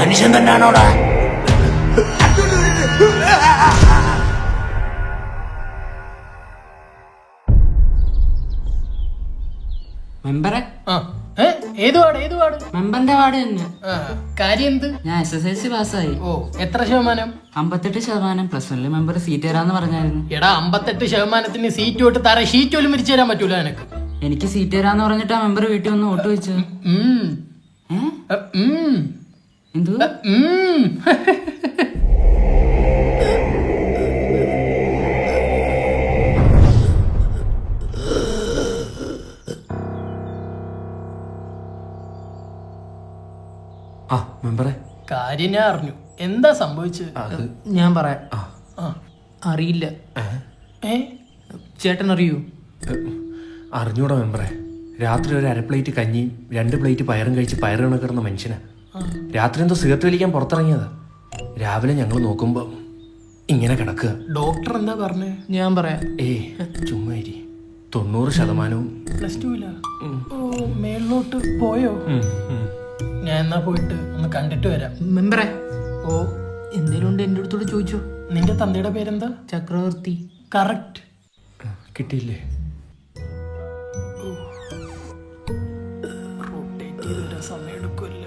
മനുഷ്യൻ തന്നെയാണോടാ? മെമ്പറെ ഏത് വാർഡ്? മെമ്പറിന്റെ വാർഡ് തന്നെ. കാര്യം എന്ത്? ഞാൻ SSLC പാസ്സായി. ഓ, എത്ര ശതമാനം? 58% +1 മെമ്പർ സീറ്റ് തരാന്ന് പറഞ്ഞായിരുന്നു. എടാ, 58% സീറ്റ് തൊട്ട് തറ ഷീറ്റ് പോലും വിരിച്ചു തരാൻ പറ്റൂല എനിക്ക്. എനിക്ക് സീറ്റ് തരാന്ന് പറഞ്ഞിട്ടാ മെമ്പർ വീട്ടിൽ വന്ന് വോട്ട് വെച്ചു. എന്തു? മെമ്പറെ, കാര്യം ഞാൻ അറിഞ്ഞു. എന്താ സംഭവിച്ചത്? ഞാൻ പറയാം. അറിയില്ല. ചേട്ടൻ അറിയൂ? അറിഞ്ഞൂടാ മെമ്പറെ. രാത്രി ഒരു 1/2 പ്ലേറ്റ് കഞ്ഞി 2 പ്ലേറ്റ് പയറും കഴിച്ച് പയറ് കണക്കിടുന്ന മനുഷ്യനാ. രാത്രി എന്തോ സിഗരറ്റ് വലിക്കാൻ പുറത്തിറങ്ങിയതാ. രാവിലെ ഞങ്ങൾ നോക്കുമ്പോ ഇങ്ങനെ കിടക്കുക. ഡോക്ടർ എന്താ പറഞ്ഞേ? ഞാൻ പറയാം. ചുമ്മാ 90% +2 മേളിലോട്ട് പോയോ? ഞാൻ എന്നാ പോയിട്ട് ഒന്ന് കണ്ടിട്ട് വരാം. മെമ്പറെ, ഓ, എന്തേലും ഉണ്ട് എന്റെ അടുത്തോട് ചോദിച്ചോ. നിന്റെ തന്തയുടെ പേരെന്താ? ചക്രവർത്തി. കറക്റ്റ്. കിട്ടിയില്ലേ? സമയം എടുക്കുമല്ല.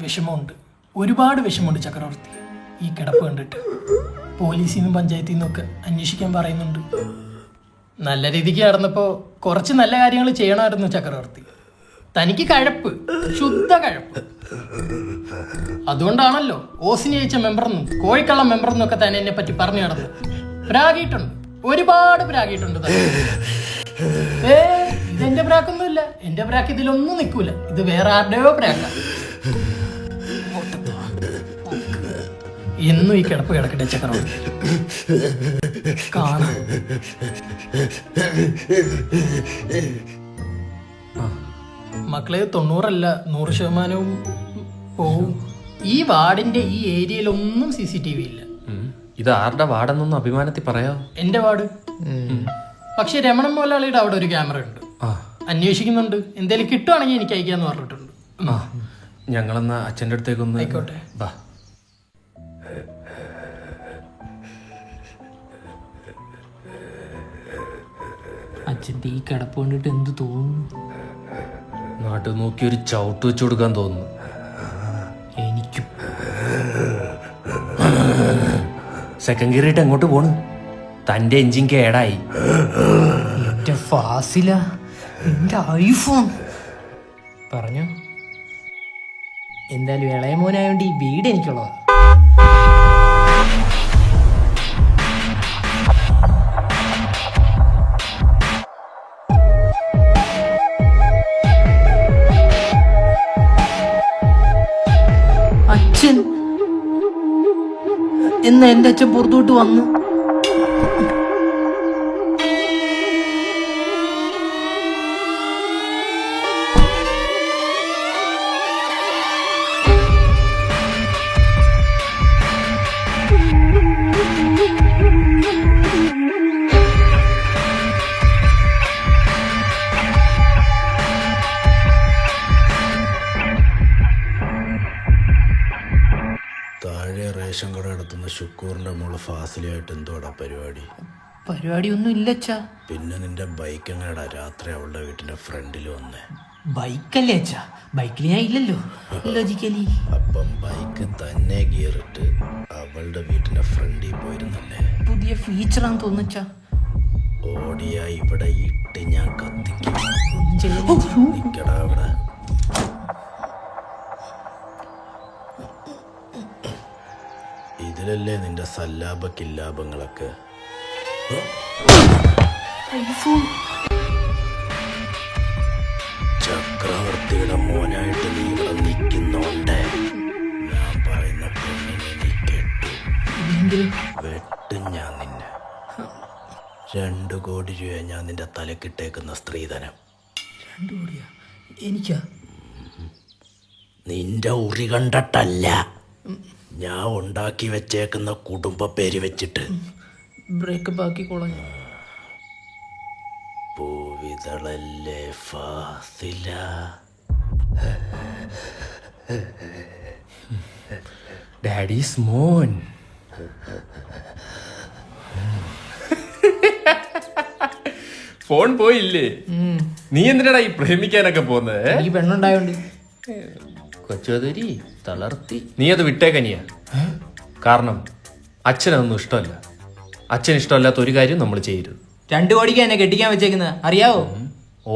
വിഷമമുണ്ട്, ഒരുപാട് വിഷമമുണ്ട് ചക്രവർത്തി ഈ കിടപ്പ് കണ്ടിട്ട്. പോലീസിൽ നിന്നും പഞ്ചായത്തിൽ നിന്നൊക്കെ അന്വേഷിക്കാൻ പറയുന്നുണ്ട്. നല്ല രീതിക്ക് നടന്നപ്പോ കുറച്ച് നല്ല കാര്യങ്ങൾ ചെയ്യണമായിരുന്നു ചക്രവർത്തി. തനിക്ക് കഴപ്പ്, ശുദ്ധ കഴപ്പ്. അതുകൊണ്ടാണല്ലോ ഓസിനി അയച്ച മെമ്പറെന്നും കോഴിക്കള്ളം മെമ്പറെന്നും ഒക്കെ തന്നെ എന്നെ പറ്റി പറഞ്ഞു നടന്നു. പ്രാഗിയിട്ടുണ്ട്, ഒരുപാട് പ്രാഗിയിട്ടുണ്ട്. ഇതെന്റെ പ്രാക്കൊന്നുമില്ല. എന്റെ പ്രാക്ക് ഇതിലൊന്നും നിൽക്കൂല. ഇത് വേറെ ആരുടെയോ പ്രാക്ക. എന്നും ഈ കിടപ്പ് കിടക്കട്ടെ ചക്രവർത്തി. കാണാം. മക്കളെ, 90% 100% പോവും. ഈ വാർഡിന്റെ ഈ ഏരിയയിലൊന്നും CCTV ഇല്ല. ഇത് ആരുടെ വാർഡെന്നൊന്നും അഭിമാനത്തിൽ പറയാം. എന്റെ വാർഡ്. പക്ഷെ രമണൻ മുതലാളിയുടെ അവിടെ ഒരു ക്യാമറ ഉണ്ട്. അന്വേഷിക്കുന്നുണ്ട്. എന്തേലും കിട്ടുവാണെങ്കിൽ എനിക്ക് അയക്കാന്ന് പറഞ്ഞിട്ടുണ്ട്. ഞങ്ങളെന്നാ അച്ഛൻ്റെ അടുത്തേക്കൊന്ന്. ആയിക്കോട്ടെ. അച്ഛൻ്റെ ഈ കിടപ്പ് കണ്ടിട്ട് എന്ത് തോന്നുന്നു? നാട്ടിൽ നോക്കി ഒരു ചവിട്ട് വെച്ചു കൊടുക്കാൻ തോന്നുന്നു. എനിക്കും. സെക്കൻഡ് ഗിയറിട്ട് എങ്ങോട്ട് പോണ്? തന്റെ എഞ്ചിൻ കേടായി. എന്റെ ഫാസില, എന്റെ ഐഫോൺ. പറഞ്ഞോ. എന്തായാലും ഇളയ മോനായോണ്ട് ഈ വീട് എനിക്കുള്ളതാ. അച്ഛൻ എന്ന് എന്റെ അച്ഛൻ പുറത്തോട്ട് വന്നു. താഴെ റേഷൻ കട നടത്തുന്ന ഷുക്കൂറിന്റെ മോള് ഫാസിലായിട്ട് എന്തോടാ പരിപാടി? പരിപാടിയൊന്നും ഇല്ലച്ചാ. പിന്നെ നിന്റെ ബൈക്ക് എങ്ങനെയാടാ രാത്രി അവളുടെ വീട്ടിന്റെ ഫ്രണ്ടിൽ വന്നേ? ബൈക്കല്ലേ അച്ഛാ, ബൈക്കിൽ ഞാൻ ഇല്ലല്ലോ ലോജിക്കലി. അപ്പം ബൈക്ക് തന്നെ ഗിയറിട്ട് അവളുടെ വീട്ടിന്റെ ഫ്രണ്ടിൽ പോയിരുന്നല്ലേ? പുതിയ ഫീച്ചറാന്ന് തോന്നുച്ചാ. ഓടിയ ഇവിടെ ഇട്ട് ഞാൻ കത്തിക്കും. നിക്കടാ അവിടെ. ഇതിലല്ലേ നിന്റെ സല്ലാപ കില്ലാപങ്ങളൊക്കെ? ചക്രവർത്തിയുടെ മോനായിട്ട് നീ ഇവിടെ നിൽക്കുന്നോണ്ട് ഞാൻ പറയുന്ന പെണ്ണിനെ നീ കേട്ടു. വെട്ടും ഞാൻ നിന്നെ. 2 കോടി രൂപ ഞാൻ നിന്റെ തലക്കിട്ടേക്കുന്ന സ്ത്രീധനം. 2 കോടിയാ എനിക്കാ? നിന്റെ ഉറി കണ്ടിട്ടല്ല, ഞാൻ ഉണ്ടാക്കി വെച്ചേക്കുന്ന കുടുംബ പേര് വെച്ചിട്ട്. ബ്രേക്കപ്പ് ആക്കി കൊളഞ്ഞു. പൂവിതളല്ലേ ഫാസില. ഡാഡീസ് മോൻ. ഫോൺ പോയില്ലേ? നീ എന്തിനാടാ ഈ പ്രേമിക്കാനൊക്കെ പോകുന്നത്? ഈ പെണ്ണുണ്ടായോണ്ട്. കൊച്ചോതരി തളർത്തി. നീ അത് വിട്ടേക്കനിയ. കാരണം അച്ഛനതൊന്നും ഇഷ്ടമല്ല. അച്ഛൻ ഇഷ്ടമല്ലാത്ത ഒരു കാര്യം നമ്മൾ ചെയ്യരുത്. 2 കോടിക്ക് എന്നെ കെട്ടിക്കാൻ വെച്ചേക്കുന്നത് അറിയാവോ?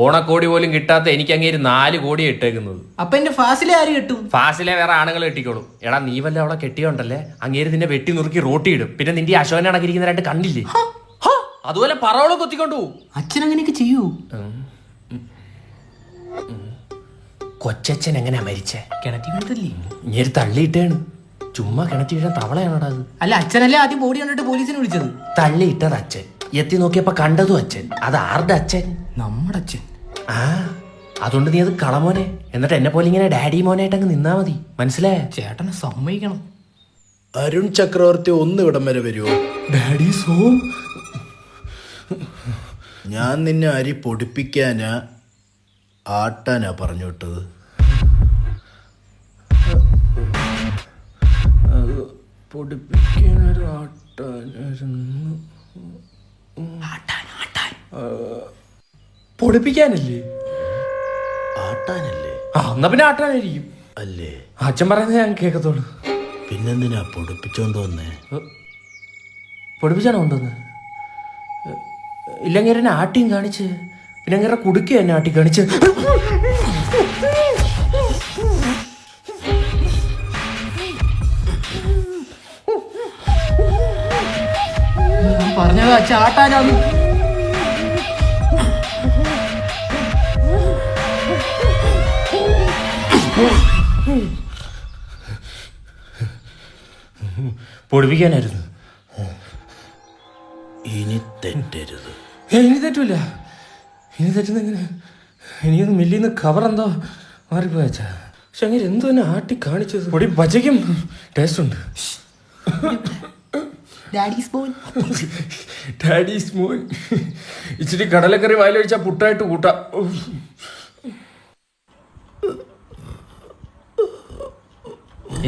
ഓണക്കോടി പോലും കിട്ടാത്ത എനിക്ക് അങ്ങേര് 4 കോടി ഇട്ടേക്കുന്നത്. അപ്പൊ എന്റെ ഫാസിലെ ആര് കെട്ടും? ഫാസിലെ വേറെ ആണുങ്ങൾ കെട്ടിക്കോളും. എടാ നീ വല്ല അവളെ കെട്ടിയോണ്ടല്ലേ അങ്ങേര് നിന്നെ വെട്ടി നുറുക്കി റോട്ടിയിടും. പിന്നെ നിന്റെ അശോകനെ അടക്കിയിരിക്കുന്ന 2 കണ്ടില്ലേ? അതുപോലെ പറവളെ കൊത്തിക്കൊണ്ടു. അച്ഛൻ അങ്ങനെയൊക്കെ ചെയ്യൂ? കൊച്ചച്ഛൻ എങ്ങനെയാ മരിച്ചേ? കിണറ്റി വീണതല്ലേ? ഇങ്ങനെ തള്ളിയിട്ടേണ്. ചുമ്മാ കിണറ്റി വീഴാൻ തവളയാണോടാ അത്? അല്ല, അച്ഛനല്ലേ ആദ്യം ബോഡി കണ്ടിട്ട് പോലീസിനെ വിളിച്ചത്? തള്ളിയിട്ടത് അച്ഛൻ. എത്തി നോക്കിയപ്പോ കണ്ടതും അച്ഛൻ. അത് ആരുടെ അച്ഛൻ? നമ്മുടെ അച്ഛൻ. ആ അതുകൊണ്ട് നീ അത് കളമോനെ. എന്നിട്ട് എന്നെ പോലെ ഇങ്ങനെ ഡാഡി മോനായിട്ട് അങ്ങ് നിന്നാ മതി. മനസ്സിലായേ? ചേട്ടനെ സമ്മതിക്കണം. അരുൺ ചക്രവർത്തി ഒന്ന് ഇവിടം വരെ വരുമോ? ഡാഡി സോം. ഞാൻ നിന്നെ അരി പൊടിപ്പിക്കാനാ ആട്ടാനാ പറഞ്ഞു വിട്ടത്? പൊടിപ്പിക്കാനല്ലേ? ആട്ടാനല്ലേ? എന്നാ പിന്നെ ആട്ടാനായിരിക്കും അല്ലേ? അച്ഛൻ പറയുന്നത് ഞാൻ കേൾക്കത്തോളൂ. പിന്നെന്തിനാ പൊടിപ്പിച്ചോണ്ട് വന്നേ? പൊടിപ്പിച്ചാണോ കൊണ്ടുവന്ന്? ഇല്ലെങ്കിൽ എന്നെ ആട്ടിയും കാണിച്ച് പിന്നെ അങ്ങനെ കുടുക്കുക എന്നെ ആട്ടി കാണിച്ച്. പറഞ്ഞത് അച്ഛൻ ആട്ടാനാണ്. പൊടിപ്പിക്കാനായിരുന്നു. ഇനി തെറ്റരുത്. ഇനി തെറ്റൂല. ഇനി തെറ്റുന്ന എങ്ങനെ? എനിക്കൊന്ന് മില്ലിന്ന് കവർ എന്തോ മാറിപ്പോയച്ചാ. പക്ഷെ അങ്ങനെ എന്തോ എന്നെ ആട്ടി കാണിച്ചത്. പൊടി പച്ചയ്ക്കും ടേസ്റ്റ് ഉണ്ട്. ഡാഡീസ് മോൻ. ഡാഡീസ് മോൻ. ഇച്ചിരി കടലക്കറി വായിലൊഴിച്ചാൽ പുട്ടായിട്ട് കൂട്ടാം.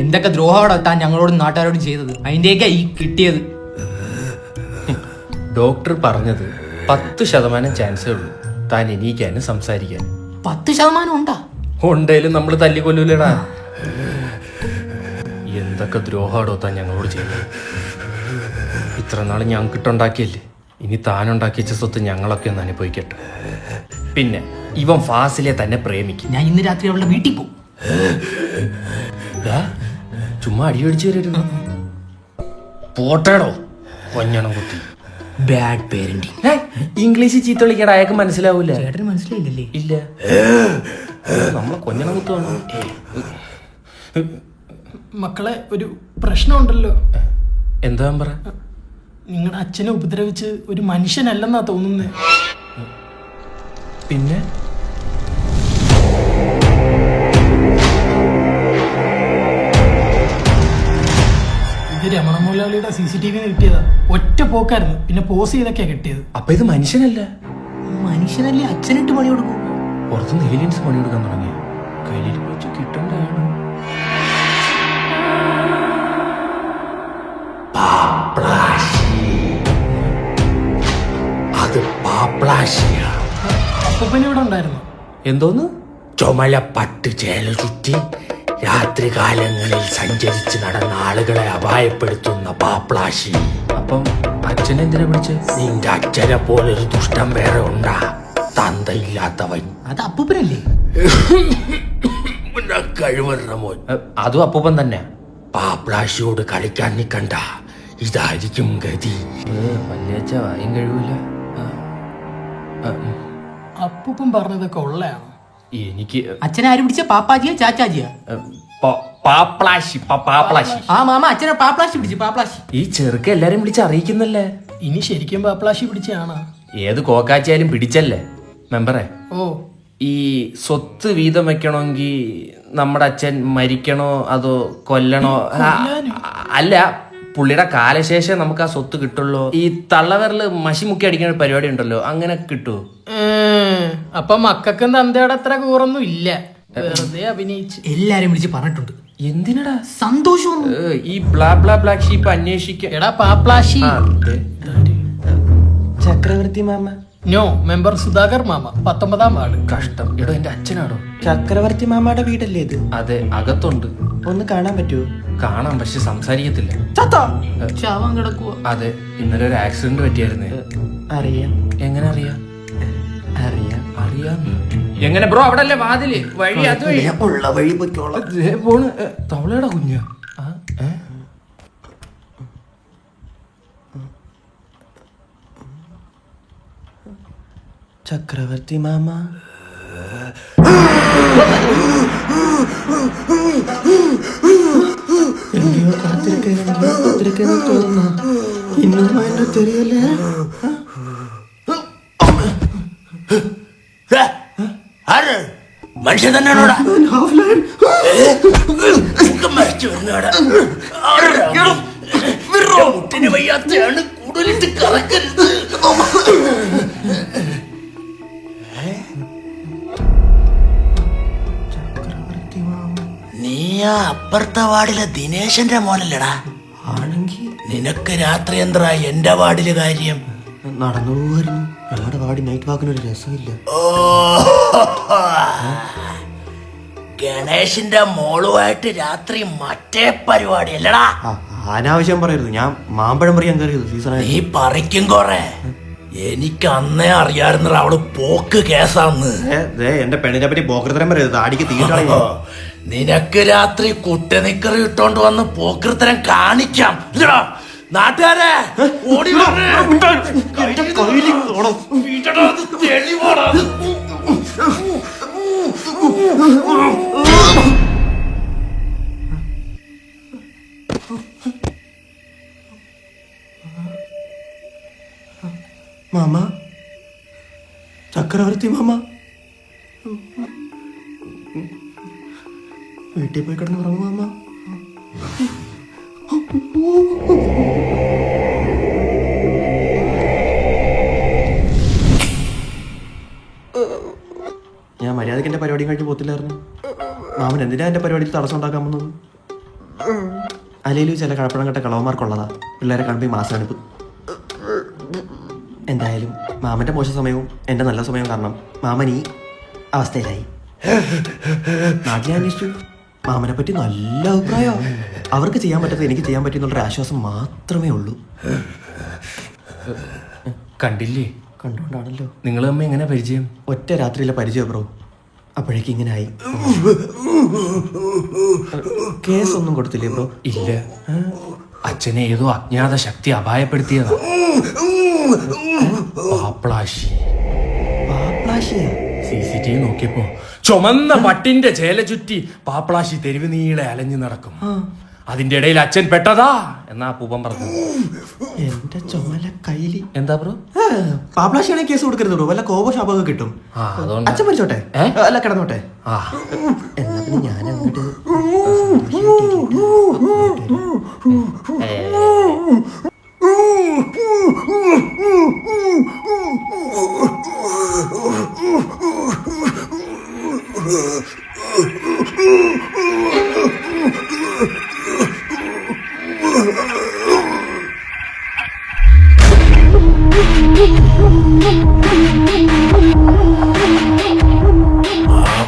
എന്തൊക്കെ ദ്രോഹോടെ താൻ ഞങ്ങളോടും നാട്ടുകാരോടും ചെയ്തത്. അതിന്റെയൊക്കെ ഈ കിട്ടിയത്. ഡോക്ടർ പറഞ്ഞത് 10% ചാൻസേ ഉള്ളൂ താൻ എണീക്കാനും സംസാരിക്കാനും. 10% ഉണ്ടാ? ഉണ്ടേലും നമ്മൾ തല്ലിക്കൊല്ലൂലടാ. എന്തൊക്കെ ദ്രോഹാടോ താൻ ഞങ്ങളോട് ചെയ്തത്. ഇത്ര നാൾ ഞങ്ങൾക്കിട്ടുണ്ടാക്കിയല്ലേ. ഇനി താനുണ്ടാക്കി വെച്ച സ്വത്ത് ഞങ്ങളൊക്കെ ഒന്ന് അനുഭവിക്കട്ടെ. പിന്നെ ഇവൻ ഫാസിലെ തന്നെ പ്രേമിക്കും. ഞാൻ ഇന്ന് രാത്രി അവളുടെ വീട്ടിൽ പോകും. ചുമ്മാ അടി മേടിച്ചു തരരുത്. പോട്ടേടോ കൊഞ്ഞണം കുത്തി. Bad parenting. ഇംഗ്ലീഷ് ചീത്ത വിളിക്കട അയാൾക്ക് മനസ്സിലാവൂല. ചേട്ടന് മനസ്സിലായില്ലല്ലേ? ഇല്ല. നമ്മളെ കൊഞ്ഞണം കുത്തുവാണോ? മക്കളെ, ഒരു പ്രശ്നമുണ്ടല്ലോ. എന്താ പറ? നിങ്ങളുടെ അച്ഛനെ ഉപദ്രവിച്ച് ഒരു മനുഷ്യനല്ലെന്നാ തോന്നുന്നത്. പിന്നെ ഇത് രമണ മുതലാളിയുടെ CCTV കിട്ടിയതാ. ഒറ്റ പോക്കായിരുന്നു. പിന്നെ പോസ് ചെയ്തൊക്കെയാ കിട്ടിയത്. അപ്പൊ ഇത് മനുഷ്യനല്ല. മനുഷ്യനല്ലേ അച്ഛനിട്ട് പണി കൊടുക്കും. പുറത്തുനിന്ന് ഏലിയൻസ് പണി കൊടുക്കാൻ തുടങ്ങി. കയ്യിൽ വെച്ച് കിട്ടണ്ടാണ്. അത് പാപ്ലാശിയാ. അപ്പൂപ്പൻ ഇവിടെ ഉണ്ടായിരുന്നു. എന്തോന്ന്? ചുമല പട്ട് ചേല ചുറ്റി രാത്രികാലങ്ങളിൽ സഞ്ചരിച്ച് നടന്ന ആളുകളെ അപായപ്പെടുത്തുന്ന പാപ്ലാശി. അപ്പം അച്ഛനെന്തിനാ വിളിച്ച്? നിന്റെ അച്ഛനെ പോലൊരു ദുഷ്ടം വേറെ ഉണ്ടാ? തന്തയില്ലാത്തവൻ. അത് അപ്പൂപ്പനല്ലേ? കഴിവറ മോൻ. അതും അപ്പൂപ്പൻ തന്നെ. പാപ്ലാശിയോട് കളിക്കാൻ നിക്കണ്ട. ഇതായിരിക്കും ഗതി. വല്യച്ഛ വായും കഴിവില്ല. അപ്പൂപ്പൻ പറഞ്ഞതൊക്കെ ഉള്ളതാണ്. എനിക്ക് അച്ഛനെ ആര് പിടിച്ച? പാപ്പാജിയാ ചാച്ചാജിയാ? പാപ്ലാശി. പാപ്ലാശി. ആ മാമ അച്ഛനെ പാപ്ലാശി പിടിച്ചു. പാപ്ലാശി. ഈ ചെറുക്ക എല്ലാരും വിളിച്ച് അറിയിക്കുന്നല്ലേ. ഇനി ശരിക്കും പാപ്ലാശി പിടിച്ചാണ്. ഏത് കോക്കാച്ചിയാലും പിടിച്ചല്ലേ മെമ്പറെ. ഓ, ഈ സ്വത്ത് വീതം വെക്കണമെങ്കിൽ നമ്മുടെ അച്ഛൻ മരിക്കണോ അതോ കൊല്ലണോ? അല്ല, പുള്ളിയുടെ കാലശേഷം നമുക്ക് ആ സ്വത്ത് കിട്ടുള്ളൂ. ഈ തള്ളവരല് മഷി മുക്കി അടിക്കുന്ന ഒരു പരിപാടി ഉണ്ടല്ലോ, അങ്ങനെ കിട്ടുമോ? അപ്പൊ മക്കൾക്കും തന്തയുടെ അത്ര കൂറൊന്നും ഇല്ല വെറുതെ അഭിനയിച്ച്. എല്ലാരും വിളിച്ച് പറഞ്ഞിട്ടുണ്ട്. എന്തിനടാ സന്തോഷം. ഈ ബ്ലാക്ക് ഷീപ്പ് അന്വേഷിക്കാൻ? എടാ പാപ്ലാശി. ചക്രവർത്തി മാമ. നോ, മെമ്പർ സുധാകർ മാമ, 19-ാം വാർഡ്. കഷ്ടം. എടോ എന്റെ അച്ഛനാടോ? ചക്രവർത്തി മാമയുടെ വീടല്ലേ ഇത്? അതെ, അകത്തുണ്ട്. ഒന്ന് കാണാൻ പറ്റുമോ? കാണാം, പക്ഷെ സംസാരിക്കത്തില്ല. ചാവാൻ കിടക്കുക. അതെ, ഇന്നലെ ഒരു ആക്സിഡന്റ് പറ്റിയായിരുന്നേ. അറിയാം. എങ്ങനെ അറിയാം? അറിയാം. അറിയാം. എങ്ങനെ ബ്രോ? അവിടെ അല്ലേ വാതില്? വഴി അത് വഴി. ഉള്ള വഴി പൊയ്ക്കോളാം. ദേ പോണ്. തവളയുടെ കുഞ്ഞ്. ചക്രവർത്തി മാമ. എങ്ങനെയോ കാത്തിരിക്കാൻ തോന്നുന്ന ഇന്നും എന്നെ തെറിയല്ലേ? മനുഷ്യൻ തന്നെയാണോടാ? മരിച്ചു മുട്ടിന് വയ്യാത്തയാണ്, കൂടുതലിട്ട് കറക്കരുത്. നീ ആ അപ്പുറത്തെ വാർഡിലെ ദിനേശന്റെ മോനല്ലടാ? ആണെങ്കിൽ നിനക്ക് രാത്രി എന്താ എന്റെ വാർഡില് കാര്യം? നടന്നു പോവായിരുന്നു. ഞങ്ങളുടെ വാടി നൈറ്റ് വാക്കിനൊരു രസമില്ല. ഓ, ഗണേശിന്റെ മോളുമായിട്ട് രാത്രി മറ്റേ പരിപാടി അല്ലടാ? അനാവശ്യം പറയരുത്. ഞാൻ മാമ്പഴം പറയാൻ കയറിയത് സീസണായി. നീ പറിക്കും കൊറേ. എനിക്ക് അന്നേ അറിയാറുന്നടാ അവള് പോക്ക് കേസാന്ന്. എന്റെ പെണ്ണിനെ പറ്റി പോക്കൃത്തരം പറയരുത്. താടിക്ക് തീട്ടളയോ. നിനക്ക് രാത്രി കുട്ടനിക്കറി ഇട്ടോണ്ട് വന്ന് പോക്കൃത്തരം കാണിക്കാം. ഇല്ലടാ നാട്ടുകാരെ, ഓടി വരണേ. വീട്ടടാ, അത് തെളിവാടാ. മാമ, ചക്രവർത്തി മാമ, വീട്ടിൽ പോയി കിടന്ന് ഉറങ്ങും മാമ. ഞാൻ മര്യാദയ്ക്ക് എന്റെ പരിപാടി കഴിഞ്ഞ് പോത്തില്ലായിരുന്നു. മാമൻ എന്തിനാ എന്റെ പരിപാടിക്ക് തടസ്സം ഉണ്ടാക്കാൻ വന്നത്? അല്ലെങ്കിലും ചില കഴപ്പണം കെട്ട കളവന്മാർക്കുള്ളതാ പിള്ളേരെ കാണുമ്പോൾ മാസാണിപ്പ്. എന്തായാലും മാമന്റെ മോശ സമയവും എന്റെ നല്ല സമയവും കാരണം മാമൻ ഈ അവസ്ഥയിലായി. നാട്ടിലെ അന്വേഷിച്ചു. മാമനെ പറ്റി നല്ല അഭിപ്രായം. അവർക്ക് ചെയ്യാൻ പറ്റാത്ത എനിക്ക് ചെയ്യാൻ പറ്റുന്നുള്ളൊരു ആശ്വാസം മാത്രമേ ഉള്ളൂ. കണ്ടില്ലേ? കണ്ടുകൊണ്ടാണല്ലോ. നിങ്ങൾ തമ്മിൽ എങ്ങനെ പരിചയം? ഒറ്റ രാത്രിയിലെ പരിചയം ബ്രോ. അപ്പോഴേക്കും ഇങ്ങനെ ആയി. കേസൊന്നും കൊടുത്തില്ലേ ബ്രോ? ഇല്ല, അച്ഛനെ ഏതോ അജ്ഞാത ശക്തി അപായപ്പെടുത്തിയതാ. പാപ്ലാശി. പാപ്ലാശിയാ? CCTV നോക്കിയപ്പോ ചുമന്ന പട്ടിന്റെ ചേല ചുറ്റി പാപ്ലാശി തെരുവ് നീളെ അലഞ്ഞു നടക്കും. അതിന്റെ ഇടയിൽ അച്ഛൻ പെട്ടതാ എന്നാ പൂപ്പൻ പറഞ്ഞു. എന്റെ ചുമല കൈലി. എന്താ ബ്രോ? പാപ്ലാശിയാണെ കേസ് കൊടുക്കരുത് ബ്രോ. വല്ല കോപ ശാപമൊക്കെ കിട്ടും. അതുകൊണ്ട് അച്ഛൻ മരിച്ചോട്ടെ, അല്ല കിടന്നോട്ടെ. എന്നാ പിന്നെ ഞാൻ അങ്ങോട്ട്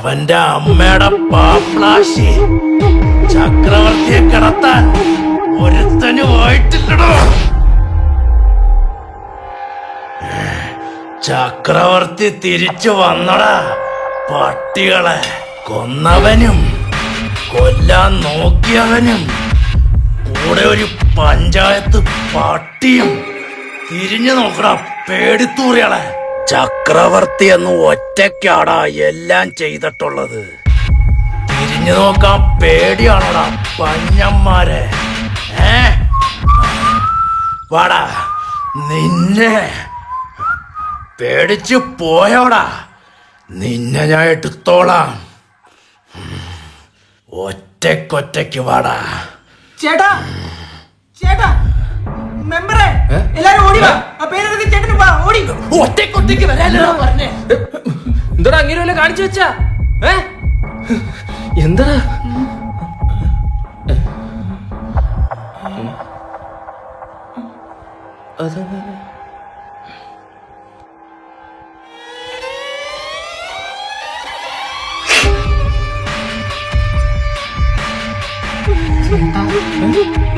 അവന്റെ അമ്മയുടെ പാപ്ലാശി ചക്രവർത്തിയെ കിടത്താൻ ഒരുത്തനും ആയിട്ടില്ലടോ. ചക്രവർത്തി തിരിച്ചു വന്നടാ. പട്ടികളെ കൊന്നവനും കൊല്ലാൻ നോക്കിയവനും കൂടെ ഒരു പഞ്ചായത്ത് പട്ടിയും. തിരിഞ്ഞു നോക്കടാ പേടിത്തൂറികളെ. ചക്രവർത്തി എന്ന് ഒറ്റയ്ക്കാടാ എല്ലാം ചെയ്തിട്ടുള്ളത്. തിരിഞ്ഞു നോക്കാൻ പേടിയാണോടാ പഞ്ഞന്മാരെ? വാടാ, നിന്നെ പേടിച്ചു പോയോടാ. നിന്നെ ഞാൻ എടുത്തോളാം. ഒറ്റയ്ക്കൊറ്റയ്ക്ക് വാടാ. ചേട്ടാ, ചേട്ടാ, മെമ്പറെ, എല്ലാരും ഓടി വാ. ആ പേരെടുത്ത് ചേട്ടന് വാ, ഓടി. ഒറ്റയ്ക്കൊറ്റയ്ക്ക് വരാനോ പറഞ്ഞേ? എന്താ അങ്ങനെ വല്ല കാണിച്ചു വെച്ചാ? എന്താ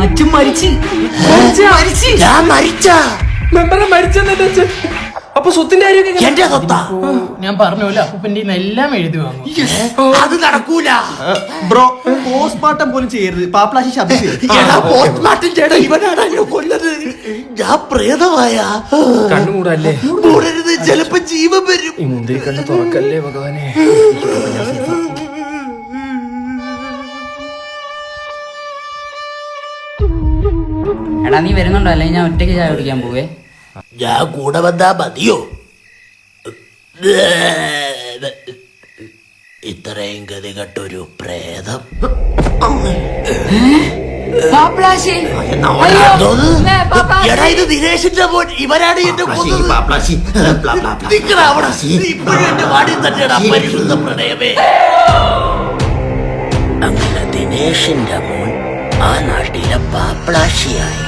അച്ഛൻ മരിച്ചു. ഞാൻ മരിച്ച മെമ്പറെ മരിച്ചെന്നെ അച്ഛൻ. അപ്പൊ സ്വത്തിന്റെ കാര്യമൊക്കെ എന്റെ സ്വത്താ. ഞാൻ പറഞ്ഞല്ലോ അപ്പൂപ്പന്റെ എല്ലാം എഴുതി വാങ്ങും. അത് നടക്കൂല. ബ്രോ പോസ്റ്റ്മോർട്ടം പോലും ചെയ്യരുത്. പാപ്ലാശി ശബ്ദിച്ചു. എടാ പോസ്റ്റ്മോർട്ടം ചെയ്യണ ഇവനാണ് എന്നെ കൊല്ലത്. ഞാൻ പ്രേതമായ കണ്ണുകൂടല്ലേ മൂടരുത്, ചിലപ്പോ ജീവൻ വരും. ഈ മുന്തിരി കണ്ണ് തുറക്കല്ലേ ഭഗവാനെ. എടാ നീ വരുന്നുണ്ടോ? അല്ലെങ്കിൽ ഞാൻ ഒറ്റയ്ക്ക് ചായ കുടിക്കാൻ പോവേ. ഞാൻ കൂടെ വന്നാ മതിയോ? ഇത്രയും ഗതികെട്ടൊരു പ്രേതം. പാപ്ലാശി. എടാ ഇത് ദിനേശിന്റെ മോൻ, ഇവരാണ് എന്റെ ഇപ്പോഴും എന്റെ വാടി തന്നെയാണ് പരിശുദ്ധ പ്രണയമേ. അങ്ങനെ ദിനേശിന്റെ മോൻ ആ നാട്ടിലെ പാപ്ലാശിയായി.